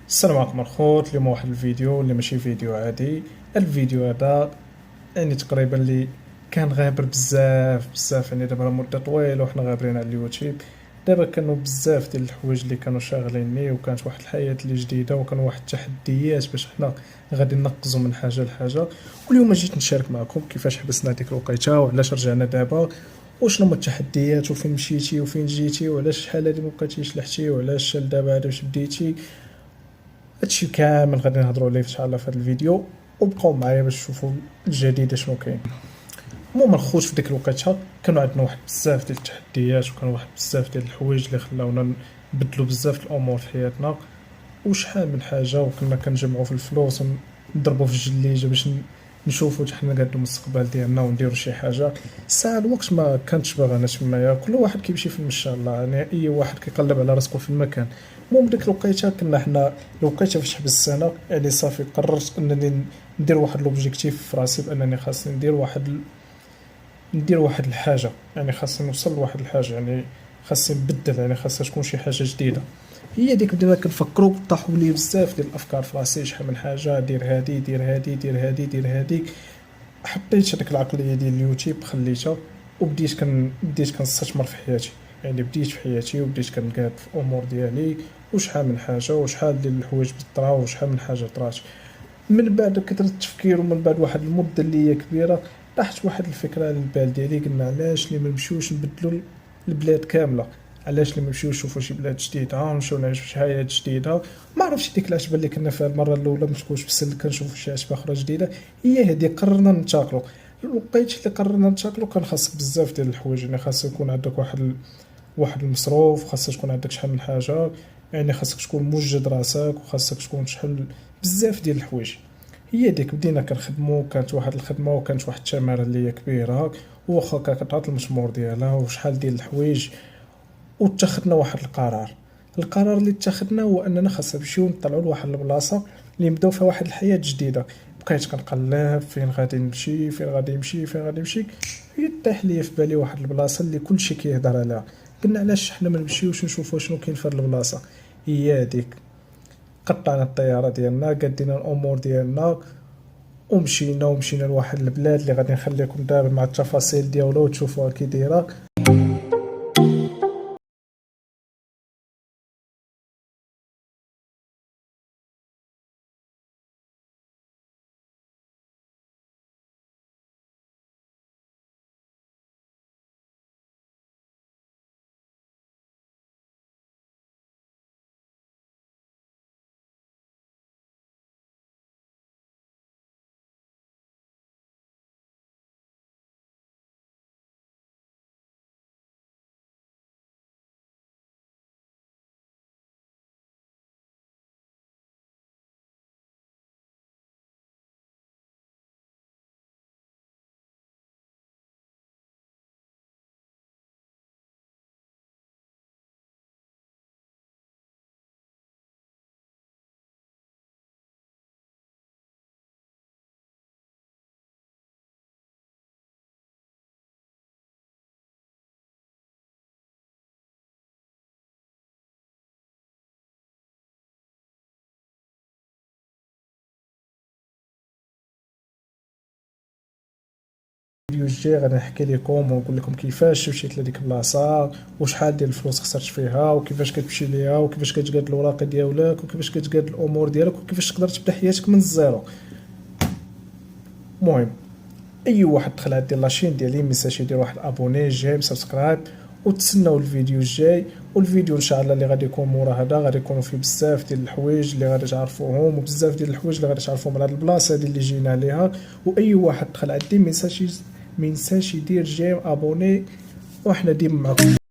السلام عليكم الخوت. اليوم واحد الفيديو اللي ماشي فيديو عادي. الفيديو هذا يعني تقريبا اللي كان غابر بزاف يعني دابا مده طويله وحنا غابرين على اليوتيوب. دابا كانوا بزاف ديال الحوايج اللي كانوا شاغليني، وكانت واحد الحياه اللي جديده، وكانوا واحد التحديات باش حنا غادي نقزوا من حاجه لحاجه. واليوم جيت نشارك معكم كيفاش حبسنا ديك الوقيته وعلاش رجعنا دابا، وشنو هما التحديات وفين مشيتي وفين جيتي وعلاش شحال هادي مبقيتيش لحتي وعلاش دابا هذا باش بديتي. هادشي كامل غادي نهضروا عليه ان شاء الله في هذا الفيديو، وبقاو معايا باش تشوفوا الجديد شنو كاين. المهم الخوت في ديك الوقيته كانوا عندنا واحد بزاف ديال التحديات، وكانوا واحد بزاف ديال الحوايج اللي خلاونا نبدلوا بزاف الامور في حياتنا، وشحال من حاجه. وكنا كنجمعوا في الفلوس ونضربوا في الجليجه باش نشوفوا حتى حنا قد المستقبل ديالنا ونديروا شي حاجه. الساعه الوقت ما كانتش باغانا تمايا، كل واحد كيمشي في المشى الله، يعني اي واحد كيقلب على راسكو في المكان. المهم ديك الوقيته كنا حنا الوقيته فاش حبست انا يعني صافي قررت انني ندير واحد لوبجيكتيف في راسي بانني خاصني ندير واحد الحاجه، يعني خاصني نوصل لواحد الحاجه، يعني خاصني نبدل، يعني خاصها تكون شي حاجه جديده. هي ديك بدينا كنفكروا، طاحوا لي بزاف ديال الافكار في راسي، شحال من حاجه، دير هادي دير هادي دير هادي دير هادي. حطيت هذيك العقليه ديال اليوتيوب خليتها، بديت كنستثمر في حياتي. يعني بديت في حياتي وبديت كنقاد في الامور ديالي، وشحال من حاجه وشحال ديال الحوايج طراو وشحال من حاجه طرات. من بعد كثرة التفكير ومن بعد واحد المده اللي هي كبيره، طاحت واحد الفكره للبال ديالي، قلنا علاش لي ما نمشيوش نبدلوا البلاد كامله، علاش لي ما نمشيوش نشوفوا شي بلاد جديده ونمشيو نعيشوا شي حياه جديده. ما عرفتش ديك العشبه اللي كنا فيها المره الاولى ما تكونش بسل، كنشوفوا شي عشبه اخرى جديده. هي هذه قررنا ننتقلوا. الوقيت اللي قررنا ننتقلوا كان خاصك بزاف ديال الحوايج، يعني خاص يكون عندك واحد المصروف، خاصك تكون عندك شحال من حاجه، يعني خاصك تكون موجد راسك، وخاصك تكون شحال بزاف ديال الحوايج. هي ديك بدينا كنخدموا، كانت واحد الخدمه وكانت واحد الثماره اللي هي كبيره، واخا كتعطي المشمور ديالها وشحال ديال الحوايج. واتخذنا واحد القرار اللي اتخذنا هو اننا خاصنا نمشيو نطلعوا لواحد البلاصه اللي نبداو فيها واحد الحياه جديده. بقيت كنقلب فين غادي نمشي فين غادي نمشي فين غادي نمشي، يطيح لي في بالي واحد البلاصه اللي كلشي كيهضر عليها. قلنا علاش حنا ما نمشيوش نشوفوا شنو كاين في هاد البلاصه. هي هذيك، قطعنا الطياره ديالنا، قدينا الامور ديالنا، ومشينا لواحد البلاد اللي غادي نخليكم دابا مع التفاصيل ديالو وتشوفوها كي دايره. الفيديو الجاي غادي نحكي لكم ونقول لكم كيفاش مشيت لديك البلاصه، وشحال ديال الفلوس خسرت فيها، وكيفاش كتمشي ليها، وكيفاش كتقاد الاوراق ديالك، وكيفاش كتقاد الامور ديالك، وكيفاش تقدر تبدا حياتك من الزيرو. المهم اي واحد دخل عندي لاشين ديالي ميساج يدير واحد ابوني جيم سبسكرايب، وتسناو الفيديو الجاي. والفيديو ان شاء الله اللي غادي يكون مورا هذا غادي يكونوا فيه بزاف ديال الحوايج اللي غادي تعرفوهم، وبزاف ديال الحوايج اللي غادي تعرفوهم على هاد البلاصه هذه اللي جينا عليها. واي واحد دخل عندي ميساج يدير جيم ابوني، وحنا ديما معكم.